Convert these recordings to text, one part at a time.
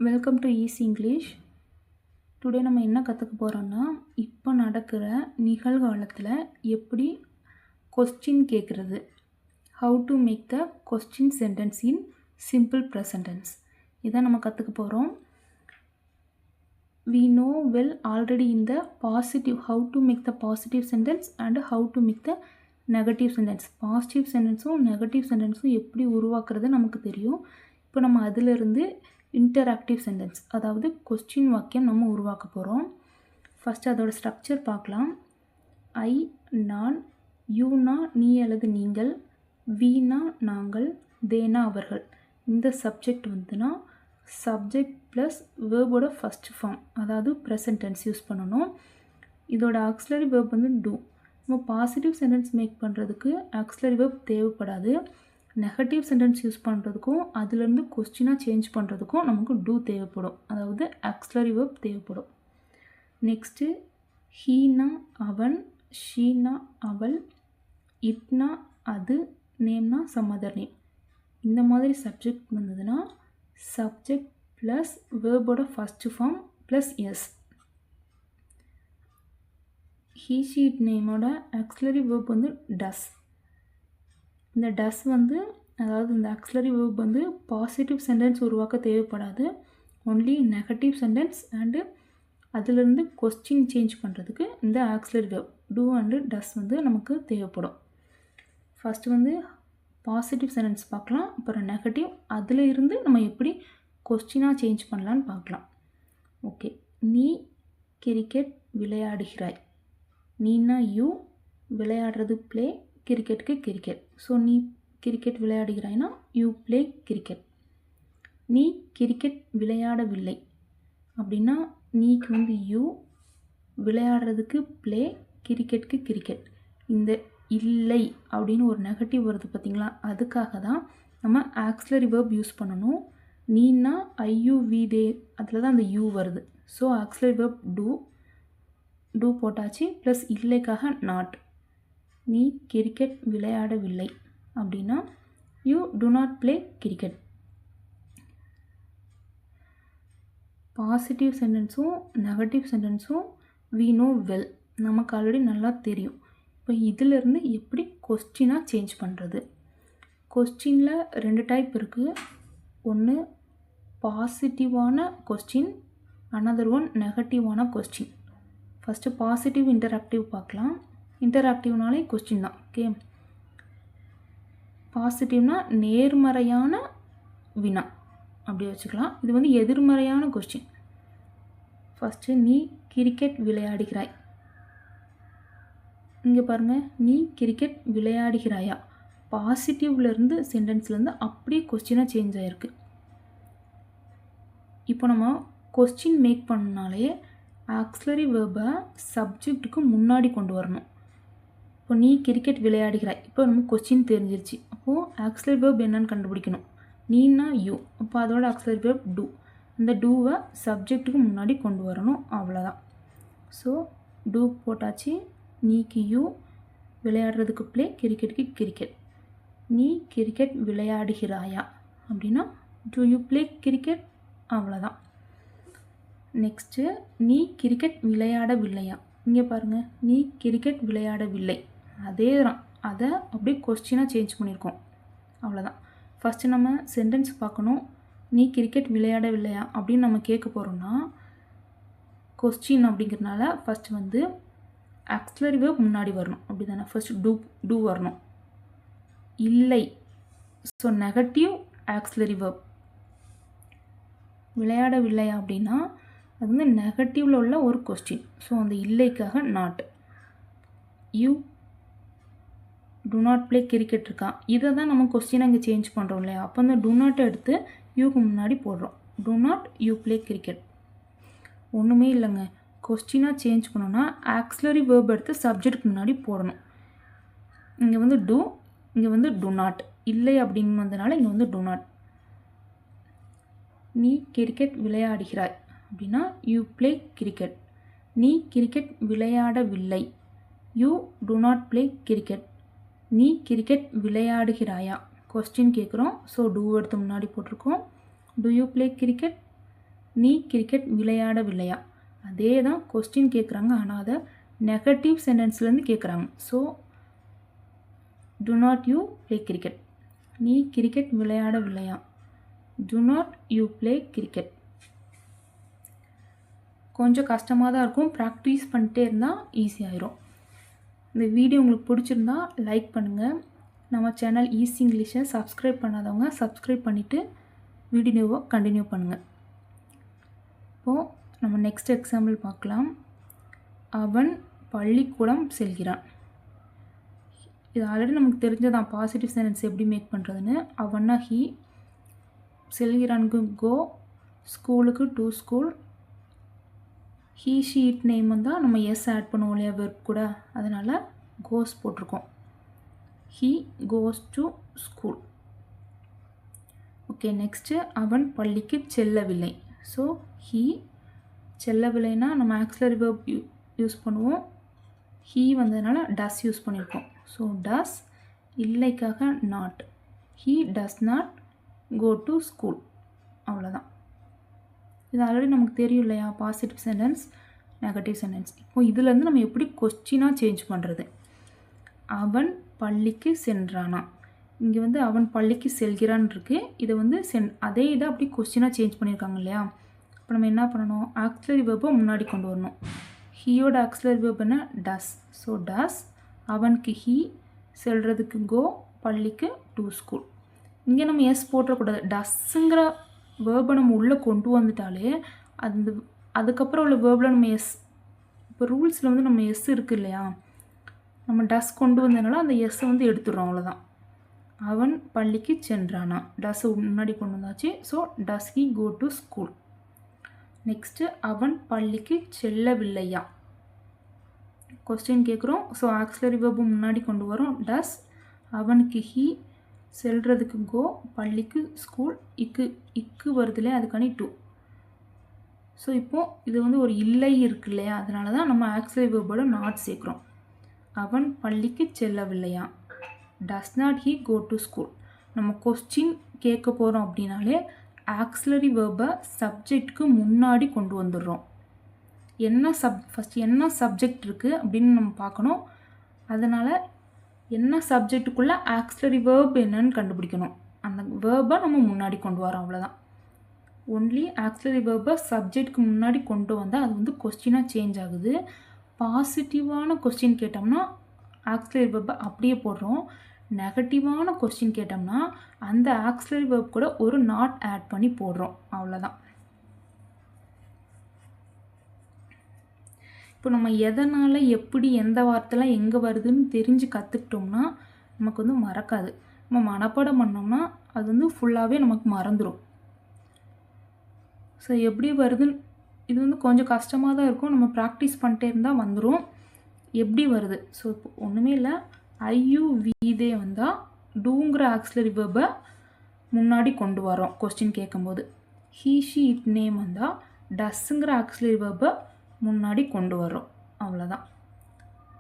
Welcome to easy English. Today நம்ம என்ன கற்றுக்க போகிறோம்னா, இப்போ நடக்கிற நிகழ்காலத்தில் எப்படி கொஸ்டின் கேட்குறது, how to make the question sentence in simple present tense, இதான் நம்ம கற்றுக்க போகிறோம். We know well already in the positive how to make the positive sentence and how to make the negative sentence. Positive சென்டென்ஸும் negative சென்டென்ஸும் எப்படி உருவாக்குறது நமக்கு தெரியும். இப்போ நம்ம அதிலிருந்து இன்டராக்டிவ் சென்டென்ஸ், அதாவது கொஸ்டின் வாக்கியம் நம்ம உருவாக்க போகிறோம். ஃபஸ்ட்டு அதோட ஸ்ட்ரக்சர் பார்க்கலாம். ஐ நான், யூனா நீ அல்லது நீங்கள், வீனா நாங்கள், தேனா அவர்கள். இந்த சப்ஜெக்ட் வந்துன்னா சப்ஜெக்ட் ப்ளஸ் வேர்போட ஃபஸ்ட் ஃபார்ம், அதாவது ப்ரெசன்ட் டென்ஸ் யூஸ் பண்ணணும். இதோட ஆக்ஸிலரி வேர்ப் வந்து டூ. நம்ம பாசிட்டிவ் சென்டென்ஸ் மேக் பண்ணுறதுக்கு ஆக்ஸிலரி வேர்ப் தேவைப்படாது. நெகட்டிவ் சென்டென்ஸ் யூஸ் பண்ணுறதுக்கும் அதுலேருந்து கொஸ்டினாக சேஞ்ச் பண்ணுறதுக்கும் நமக்கு டூ தேவைப்படும், அதாவது ஆக்ஸிலரி வேர்ப் தேவைப்படும். நெக்ஸ்ட்டு ஹீனா அவன், ஷீனா அவள், இட்னா அது, நேம்னா சம் அதர் நேம். இந்த மாதிரி சப்ஜெக்ட் வந்ததுன்னா சப்ஜெக்ட் ப்ளஸ் வேர்போட first form plus S. He she it நேமோட ஆக்ஸிலரி வேர்ப் வந்து டஸ். இந்த டஸ் வந்து, அதாவது இந்த ஆக்ஸிலரி வேர்ப் வந்து பாசிட்டிவ் சென்டென்ஸ் உருவாக்க தேவைப்படாது. ஒன்லி நெகட்டிவ் சென்டென்ஸ் அண்டு அதிலிருந்து கொஸ்டின் சேஞ்ச் பண்ணுறதுக்கு இந்த auxiliary verb do and does வந்து நமக்கு தேவைப்படும். ஃபஸ்ட்டு வந்து பாசிட்டிவ் சென்டென்ஸ் பார்க்கலாம், அப்புறம் நெகட்டிவ், அதில் இருந்து நம்ம எப்படி கொஸ்டினாக சேஞ்ச் பண்ணலான்னு பார்க்கலாம். ஓகே, நீ கிரிக்கெட் விளையாடுகிறாய். நீனா யூ, விளையாடுறது ப்ளே, கிரிக்கெட்டுக்கு கிரிக்கெட். ஸோ நீ கிரிக்கெட் விளையாடுகிறாய்னா யூ ப்ளே கிரிக்கெட். நீ கிரிக்கெட் விளையாடவில்லை அப்படின்னா நீக்கு வந்து யூ, விளையாடுறதுக்கு ப்ளே, கிரிக்கெட்டுக்கு கிரிக்கெட். இந்த இல்லை அப்படின்னு ஒரு நெகட்டிவ் வருது பார்த்திங்களா, அதுக்காக தான் நம்ம ஆக்ஸிலரி வேர்ப் யூஸ் பண்ணணும். நீனா ஐயூ வி தே, அதில் தான் அந்த யூ வருது. ஸோ ஆக்ஸிலரி வேர்ப் டூ போட்டாச்சு, ப்ளஸ் இல்லைக்காக நாட். நீ கிரிக்கெட் விளையாடவில்லை அப்படின்னா you do not play cricket. Positive சென்டென்ஸும் நெகட்டிவ் சென்டென்ஸும் வி நோ வெல், நமக்கு ஆல்ரெடி நல்லா தெரியும். இப்போ இதிலிருந்து எப்படி கொஸ்டினாக சேஞ்ச் பண்ணுறது. கொஸ்டினில் ரெண்டு டைப் இருக்குது. ஒன்று பாசிட்டிவான கொஸ்டின், அனதர் ஒன் நெகட்டிவான கொஸ்டின். ஃபஸ்ட்டு பாசிட்டிவ் இன்டராக்டிவ் பார்க்கலாம். இன்டராக்டிவ்னாலே கொஸ்டின் தான். ஓகே, பாசிட்டிவ்னா நேர்மறையான வினா அப்படி வச்சுக்கலாம். இது வந்து எதிர்மறையான கொஸ்டின். ஃபஸ்ட்டு நீ கிரிக்கெட் விளையாடுகிறாய். இங்கே பாருங்கள், நீ கிரிக்கெட் விளையாடுகிறாயா, பாசிட்டிவ்லேருந்து சென்டென்ஸ்லேருந்து அப்படியே கொஸ்டினாக சேஞ்ச் ஆகிருக்கு. இப்போ நம்ம கொஸ்டின் மேக் பண்ணனாலே ஆக்ஸிலரி வேர்பை சப்ஜெக்ட்டுக்கு முன்னாடி கொண்டு வரணும். இப்போ நீ கிரிக்கெட் விளையாடுகிறாய், இப்போ நமக்கு கொஸ்டின் தெரிஞ்சிருச்சு. அப்போது ஆக்ஸிலரி வேர்ப் என்னன்னு கண்டுபிடிக்கணும். நீனா யூ, அப்போ அதோட ஆக்ஸிலரி வேர்ப் டூ. அந்த டூவை சப்ஜெக்ட்டுக்கு முன்னாடி கொண்டு வரணும், அவ்வளோதான். ஸோ டூ போட்டாச்சு. நீக்கு யூ, விளையாடுறதுக்கு ப்ளே, கிரிக்கெட்டுக்கு கிரிக்கெட். நீ கிரிக்கெட் விளையாடுகிறாயா அப்படின்னா டு யூ ப்ளே கிரிக்கெட், அவ்வளோதான். நெக்ஸ்ட்டு நீ கிரிக்கெட் விளையாடவில்லையா. இங்கே பாருங்கள், நீ கிரிக்கெட் விளையாடவில்லை, அதே தான், அதை அப்படியே கொஸ்டினாக சேஞ்ச் பண்ணியிருக்கோம், அவ்வளோதான். ஃபஸ்ட்டு நம்ம சென்டென்ஸ் பார்க்கணும். நீ கிரிக்கெட் விளையாடவில்லையா அப்படின்னு நம்ம கேட்க போகிறோம்னா கொஸ்டின் அப்படிங்கிறதுனால ஃபஸ்ட்டு வந்து ஆக்ஸிலரி வேர்ப் முன்னாடி வரணும், அப்படி தானே. ஃபஸ்ட்டு டூ வரணும். இல்லை, ஸோ நெகட்டிவ் ஆக்ஸிலரி வேர்ப். விளையாடவில்லையா அப்படின்னா அது வந்து நெகட்டிவில் உள்ள ஒரு கொஸ்டின். ஸோ அந்த இல்லைக்காக not. You do not play cricket இருக்கா, இதை தான் நம்ம கொஸ்டினை இங்கே சேஞ்ச் பண்ணுறோம் இல்லையா. அப்போ அந்த டு நாட்டை எடுத்து யூக்கு முன்னாடி போடுறோம். To not you play cricket. ஒன்றுமே இல்லைங்க, கொஸ்டினாக சேஞ்ச் பண்ணோன்னா ஆக்ஸிலரி வேர்ப் எடுத்து சப்ஜெக்ட்டுக்கு முன்னாடி போடணும். இங்கே வந்து டூ, இங்கே வந்து டு நாட். இல்லை அப்படின்னு வந்ததுனால இங்கே வந்து டு நாட். நீ கிரிக்கெட் விளையாடுகிறாய் அப்படின்னா யூ ப்ளே கிரிக்கெட். நீ கிரிக்கெட் விளையாடவில்லை, you do not play cricket. நீ கிரிக்கெட் விளையாடுகிறாயா, கொஸ்டின் கேட்குறோம். ஸோ டூ எடுத்து முன்னாடி போட்டிருக்கோம். டு யூ ப்ளே கிரிக்கெட், நீ கிரிக்கெட் விளையாடவில்லையா? அதே தான் கொஸ்டின் கேட்குறாங்க. ஆனால் அதை நெகட்டிவ் சென்டென்ஸ்லேருந்து கேட்குறாங்க. So do not you play cricket. நீ கிரிக்கெட் விளையாடவில்லையா? do not you play cricket. கொஞ்சம் கஷ்டமாக தான் இருக்கும். ப்ராக்டிஸ் பண்ணிட்டே இருந்தால் ஈஸியாகிடும். இந்த வீடியோ உங்களுக்கு பிடிச்சிருந்தா லைக் பண்ணுங்கள். நம்ம சேனல் ஈஸி இங்கிலீஷை சப்ஸ்கிரைப் பண்ணாதவங்க சப்ஸ்கிரைப் பண்ணிவிட்டு வீடியோவை கண்டினியூ பண்ணுங்கள். இப்போது நம்ம நெக்ஸ்ட் எக்ஸாம்பிள் பார்க்கலாம். அவன் பள்ளிக்கூடம் செல்கிறான். இது ஆல்ரெடி நமக்கு தெரிஞ்சதான் பாசிட்டிவ் சென்டென்ஸ் எப்படி மேக் பண்ணுறதுன்னு. அவன்னா ஹீ, செல்கிறானுக்கு கோ, ஸ்கூலுக்கு to school, he sheet name வந்தால் நம்ம எஸ் ஆட் பண்ணுவோம் இல்லையா வெர்ப் கூட, அதனால் கோஸ் போட்டிருக்கோம். He goes to school. Okay, next அவன் பள்ளிக்கு செல்லவில்லை. ஸோ ஹீ, செல்லவில்லைன்னா நம்ம ஆக்ஸிலரி வெர்ப் யூஸ் பண்ணுவோம். ஹீ வந்ததுனால டஸ் யூஸ் பண்ணியிருக்கோம். ஸோ டஸ், இல்லைக்காக not. He does not go to school. அவ்வளோதான். இது ஆல்ரெடி நமக்கு தெரியும் இல்லையா பாசிட்டிவ் சென்டென்ஸ், நெகட்டிவ் சென்டென்ஸ். இப்போ இதுலேருந்து நம்ம எப்படி கொஸ்டினாக சேஞ்ச் பண்ணுறது? அவன் பள்ளிக்கு சென்றானா? இங்கே வந்து அவன் பள்ளிக்கு செல்கிறான் இருக்குது. இதை வந்து அதே இதை அப்படி கொஸ்டினாக சேஞ்ச் பண்ணியிருக்காங்க இல்லையா? இப்போ நம்ம என்ன பண்ணணும்? ஆக்ஸிலரி வெர்பை முன்னாடி கொண்டு வரணும். ஹீயோட ஆக்ஸிலரி வெர்ப் என்ன? டஸ். ஸோ டஸ், அவனுக்கு ஹீ, செல்றதுக்கு கோ, பள்ளிக்கு டு ஸ்கூல். இங்கே நம்ம எஸ் போட்டக்கூடாது. டஸ்ஸுங்கிற வேர்பை நம்ம உள்ளே கொண்டு வந்துட்டாலே அதுக்கப்புறம் உள்ள வேர்பில் நம்ம எஸ், இப்போ ரூல்ஸில் வந்து நம்ம எஸ் இருக்குது இல்லையா, நம்ம டஸ் கொண்டு வந்ததுனால அந்த எஸ்ஸை வந்து எடுத்துடுறோம். அவ்வளோதான். அவன் பள்ளிக்கு சென்றானா, டஸ் முன்னாடி கொண்டு வந்தாச்சு. So does he go to school. Next அவன் பள்ளிக்கு செல்லவில்லையா? கொஸ்டின் கேட்குறோம். ஸோ ஆக்ஸிலரி வெர்பு முன்னாடி கொண்டு வரோம். டஸ், அவனுக்கு ஹீ, செல்றதுக்கு கோ, பள்ளிக்கு ஸ்கூல், இக்கு வருதுல்லையா அதுக்கான டு. ஸோ இப்போது இது வந்து ஒரு இல்லை இருக்கு இல்லையா, அதனால தான் நம்ம ஆக்ஸிலரி வெர்போட நாட் சேர்க்குறோம். அவன் பள்ளிக்கு செல்லவில்லையா? Does not he go to school. நம்ம கொஸ்டின் கேட்க போகிறோம் அப்படின்னாலே ஆக்ஸிலரி வெர்பை சப்ஜெக்டுக்கு முன்னாடி கொண்டு வந்துடுறோம். ஃபஸ்ட்டு என்ன சப்ஜெக்ட் இருக்குது அப்படின்னு நம்ம பார்க்கணும். அதனால் என்ன சப்ஜெக்டுக்குள்ளே ஆக்ஸிலரி வெர்ப் என்னன்னு கண்டுபிடிக்கணும். அந்த வேர்பை நம்ம முன்னாடி கொண்டு வரோம். அவ்வளோதான். ஒன்லி ஆக்ஸிலரி வெர்பை சப்ஜெக்டுக்கு முன்னாடி கொண்டு வந்தால் அது வந்து கொஸ்டினாக சேஞ்ச் ஆகுது. பாசிட்டிவான கொஸ்டின் கேட்டோம்னா ஆக்ஸிலரி வெர்பை அப்படியே போடுறோம். நெகட்டிவான கொஸ்டின் கேட்டோம்னா அந்த ஆக்ஸிலரி வெர்ப் கூட ஒரு நாட் ஆட் பண்ணி போடுறோம். அவ்வளோதான். இப்போ நம்ம எதனால் எப்படி எந்த வார்த்தைலாம் எங்கே வருதுன்னு தெரிஞ்சு கற்றுக்கிட்டோம்னா நமக்கு வந்து மறக்காது. நம்ம மனப்பாடம் பண்ணோம்னா அது வந்து ஃபுல்லாகவே நமக்கு மறந்துடும். ஸோ எப்படி வருதுன்னு இது வந்து கொஞ்சம் கஷ்டமாக தான் இருக்கும். நம்ம ப்ராக்டிஸ் பண்ணிட்டே இருந்தால் வந்துடும். எப்படி வருது? ஸோ இப்போ ஒன்றுமே இல்லை. ஐயு வீதே வந்தால் டூங்கிற ஆக்ஸிலரி வெர்பை முன்னாடி கொண்டு வரோம் கொஸ்டின் கேட்கும்போது. ஹீ ஷீ இட் நேம் வந்தால் டஸ்ஸுங்கிற ஆக்ஸிலரி வெர்பை முன்னாடி கொண்டு வரோம். அவ்வளோதான்.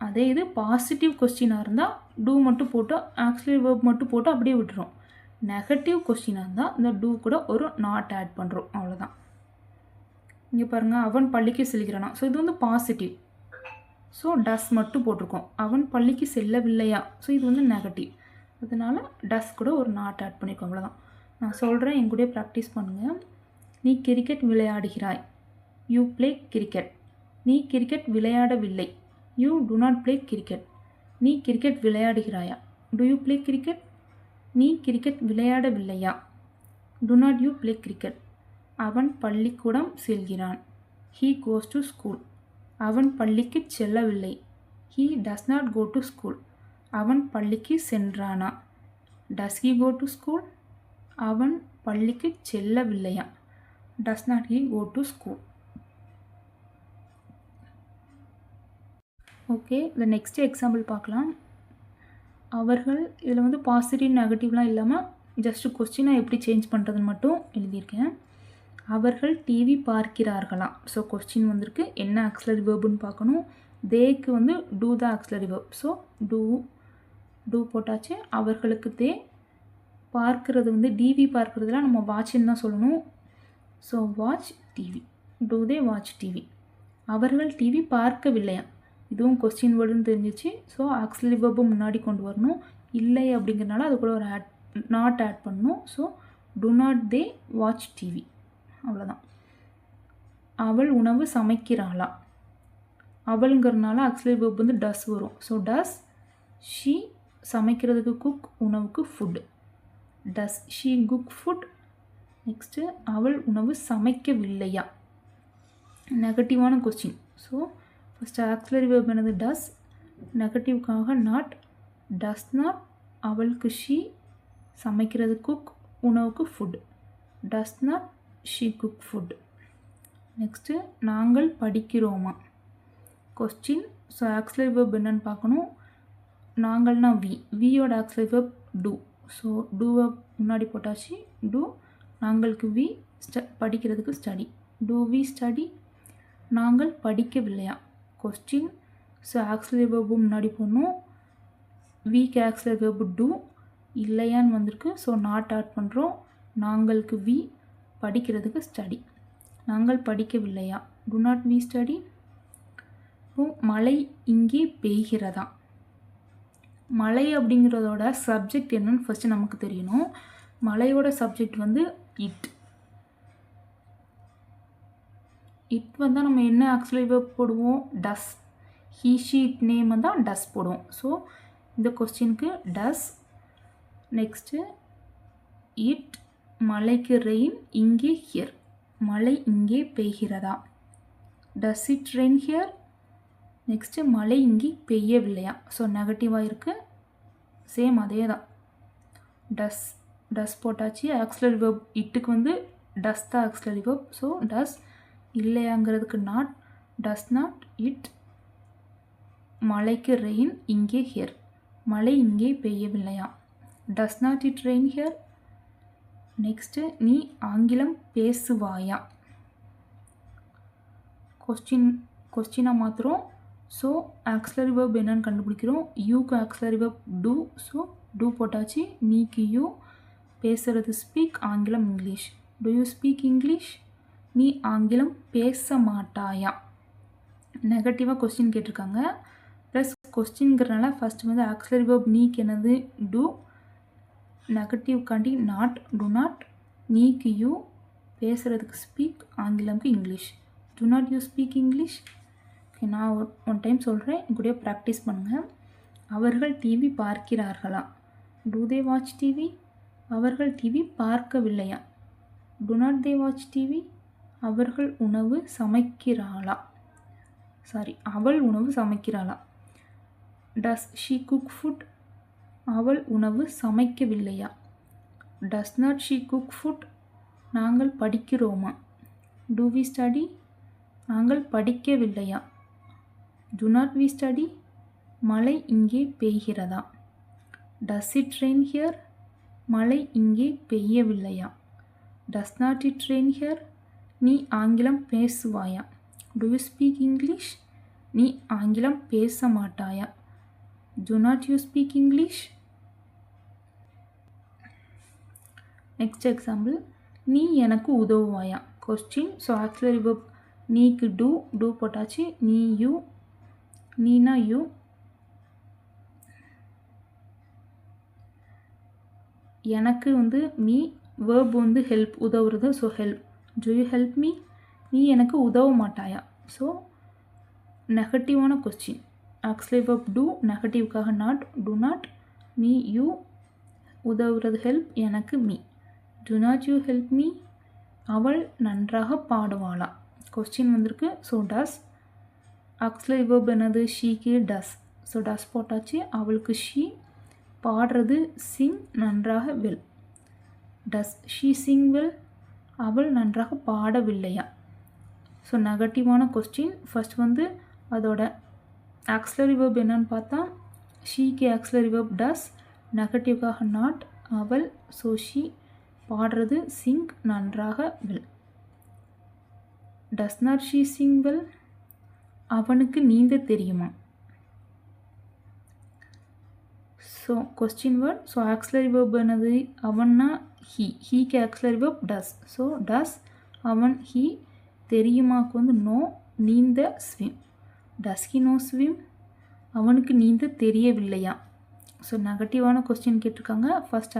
அதே இது பாசிட்டிவ் கொஸ்டினாக இருந்தால் டூ மட்டும் போட்டு ஆக்ஸிலரி வெர்ப் மட்டும் போட்டு அப்படியே விட்டுரும். நெகட்டிவ் கொஸ்டினாக இருந்தால் இந்த டூ கூட ஒரு நாட் ஆட் பண்ணுறோம். அவ்வளோதான். இங்கே பாருங்கள், அவன் பள்ளிக்கு செல்கிறானா. ஸோ இது வந்து பாசிட்டிவ். ஸோ டஸ் மட்டும் போட்டிருக்கோம். அவன் பள்ளிக்கு செல்லவில்லையா. ஸோ இது வந்து நெகட்டிவ். அதனால் டஸ் கூட ஒரு நாட் ஆட் பண்ணியிருக்கோம். அவ்வளோதான். நான் சொல்கிறேன், என் கூட ப்ராக்டிஸ் பண்ணுங்கள். நீ கிரிக்கெட் விளையாடுகிறாய். You play cricket. நீ கிரிக்கெட் விளையாடவில்லை. You do not play cricket. நீ கிரிக்கெட் விளையாடுகிறாயா. Do you play cricket. நீ கிரிக்கெட் விளையாடவில்லையா. Do not you play cricket. அவன் பள்ளிக்கூடம் செல்கிறான். He goes to school. அவன் பள்ளிக்கு செல்லவில்லை. He does not go to school. அவன் பள்ளிக்கு சென்றானா. Does he go to school. அவன் பள்ளிக்கு செல்லவில்லையா. Does not he go to school. Okay, இந்த நெக்ஸ்ட் எக்ஸாம்பிள் பார்க்கலாம். அவர்கள் இதில் வந்து பாசிட்டிவ் நெகட்டிவ்லாம் இல்லாமல் ஜஸ்ட்டு கொஸ்டினை எப்படி சேஞ்ச் பண்ணுறதுன்னு மட்டும் எழுதியிருக்கேன். அவர்கள் டிவி பார்க்கிறார்களா. ஸோ கொஸ்டின் வந்திருக்கு, என்ன ஆக்ஸிலரி வெர்புன்னு பார்க்கணும். தேக்கு வந்து two the auxiliary verb. So do போட்டாச்சு. அவர்களுக்கு தே. பார்க்கிறது வந்து டிவி பார்க்குறதுலாம் நம்ம வாட்ச்ன்னு தான் சொல்லணும். So watch TV. do they watch TV. அவர்கள் டிவி பார்க்கவில்லையா. இதுவும் கொஸ்டின் வேர்டுன்னு தெரிஞ்சிச்சு. ஸோ ஆக்சிலரி வெர்பை முன்னாடி கொண்டு வரணும். இல்லை அப்படிங்கிறனால அதுக்குள்ள ஒரு நாட் ஆட் பண்ணணும். So do not they watch TV. அவ்வளோதான். அவள் உணவு சமைக்கிறாளா. அவளுங்கிறனால ஆக்சிலரி வெர்ப் வந்து டஸ் வரும். ஸோ டஸ் ஷீ சமைக்கிறதுக்கு குக், உணவுக்கு food. Does she cook food. Next அவள் உணவு சமைக்கவில்லையா. நெகட்டிவான question. So first auxiliary verb என்னது டஸ், நெகட்டிவ்காக நாட். டஸ் நாட் அவளுக்கு ஷீ, சமைக்கிறது குக், உணவுக்கு food. Does not she cook food. Next நாங்கள் படிக்கிறோமா. கொஸ்டின். ஸோ ஆக்சிலரி வெர்ப் என்னன்னு பார்க்கணும். நாங்கள்னா வி, வியோட ஆக்சிலரி வெர்ப் டூ. ஸோ டூவை முன்னாடி போட்டாச்சு. டூ. நாங்களுக்கு வி, படிக்கிறதுக்கு ஸ்டடி. Do we study. நாங்கள் படிக்கவில்லையா. கொஸ்டின். ஸோ ஆக்சிலரி வெர்பு முன்னாடி போடணும். வீக்கு ஆக்சிலரி வெர்பு டூ, இல்லையான்னு வந்திருக்கு. ஸோ நாட் ஆட் பண்ணுறோம். நாங்களுக்கு வி, படிக்கிறதுக்கு ஸ்டடி. நாங்கள் படிக்கவில்லையா. Do not we study. இப்போ மழை இங்கே பெய்கிறதா. மழை அப்படிங்கிறதோட சப்ஜெக்ட் என்னன்னு ஃபஸ்ட்டு நமக்கு தெரியணும். மழையோட சப்ஜெக்ட் வந்து இட். இட் வந்தால் நம்ம என்ன ஆக்சிலரி வெர்ப் போடுவோம். டஸ். ஹீ ஷீட் நேம் தான் டஸ் போடுவோம். ஸோ இந்த கொஸ்டினுக்கு டஸ். Next it. மழைக்கு ரெயின். இங்கே ஹியர். மழை இங்கே பெய்கிறதா. Does it rain here. Next மழை இங்கே பெய்யவில்லையா. ஸோ நெகட்டிவாக இருக்குது. சேம் அதே தான். டஸ் டஸ் போட்டாச்சு. ஆக்சிலரி வெர்ப் இட்டுக்கு வந்து டஸ் தான் ஆக்சிலரி வெர்ப். So does. இல்லையாங்கிறதுக்கு நாட். Does not it. மழைக்கு ரெயின். இங்கே ஹியர். மழை இங்கே பெய்யவில்லையா. Does not it rain here. Next நீ ஆங்கிலம் பேசுவாயா. கொஸ்டினாக மாத்திரம். ஸோ ஆக்சிலரி வெர்ப் என்னன்னு கண்டுபிடிக்கிறோம். யூக்கு auxiliary verb do. So do போட்டாச்சு. நீக்கு யூ. பேசுகிறது ஸ்பீக். ஆங்கிலம் English. Do you speak English. நீ ஆங்கிலம் பேச மாட்டாயா. நெகட்டிவாக கொஸ்டின் கேட்டிருக்காங்க. ப்ளஸ் கொஸ்டின்ங்கிறனால ஃபஸ்ட்டு வந்து ஆக்சிலரி வெர்ப் நீக்கு என்னது டூ. நெகட்டிவ்காண்டி நாட். Do not. நீக்கு யூ. பேசுகிறதுக்கு ஸ்பீக். ஆங்கிலம்க்கு English. Do not you speak English. Okay, நான் ஒன் டைம் சொல்கிறேன். கூட ப்ராக்டிஸ் பண்ணுங்கள். அவர்கள் டிவி பார்க்கிறார்களா. Do they watch TV. அவர்கள் TV பார்க்கவில்லையா. To not they watch TV. அவர்கள் உணவு சமைக்கிறாளா. அவள் உணவு சமைக்கிறாளா. Does she cook food. அவள் உணவு சமைக்கவில்லையா. Does not she cook food. நாங்கள் படிக்கிறோமா. Do we study. நாங்கள் படிக்கவில்லையா. Do not we study. மழை இங்கே பெய்கிறதா. Does it rain here. மழை இங்கே பெய்யவில்லையா. Does not it rain here. நீ ஆங்கிலம் பேசுவாயா. Do you speak English. நீ ஆங்கிலம் பேச மாட்டாயா. Do not you speak English. Next example. நீ எனக்கு உதவுவாயா. கொஸ்டின். ஸோ ஆக்சிலரி வெர்ப் நீக்கு டூ. டூ போட்டாச்சு. நீ யூ. நீனா யூ. எனக்கு வந்து மீ. வேர்ப் வந்து ஹெல்ப், உதவுறது. So help. Do you help me. நீ எனக்கு உதவ மாட்டாயா. ஸோ நெகட்டிவான கொஸ்டின். Auxiliary verb do. நெகட்டிவ்காக not. Do not. Me you. உதவுறது ஹெல்ப். எனக்கு me. Do not you help me. அவள் நன்றாக பாடுவாளா. கொஸ்டின் வந்திருக்கு. So does. ஆக்சிலரி வெர்ப் என்னது ஷீக்கு டஸ். ஸோ டஸ் போட்டாச்சு. அவளுக்கு ஷீ. பாடுறது சிங். நன்றாக well. Does she sing well. அவள் நன்றாக பாடவில்லையா. ஸோ நெகட்டிவான கொஸ்டின். ஃபஸ்ட் வந்து அதோட ஆக்சிலரி வெர்ப் என்னன்னு பார்த்தா ஷீக்கு ஆக்சிலரி வெர்ப் டஸ். நெகட்டிவ்காக நாட். அவள். So she. பாடுறது சிங். நன்றாக well. Does not she sing well. அவனுக்கு நீந்த தெரியுமா. So question word. So auxiliary verb என்னது அவன்னா ஹீ. ஹீக்கு auxiliary verb does. So does. அவன் ஹீ. தெரியுமாக்கு வந்து நோ, நீந்த swim. Does he know swim? அவனுக்கு நீந்த தெரியவில்லையா. ஸோ நெகட்டிவான கொஸ்டின் கேட்டிருக்காங்க. ஃபர்ஸ்ட்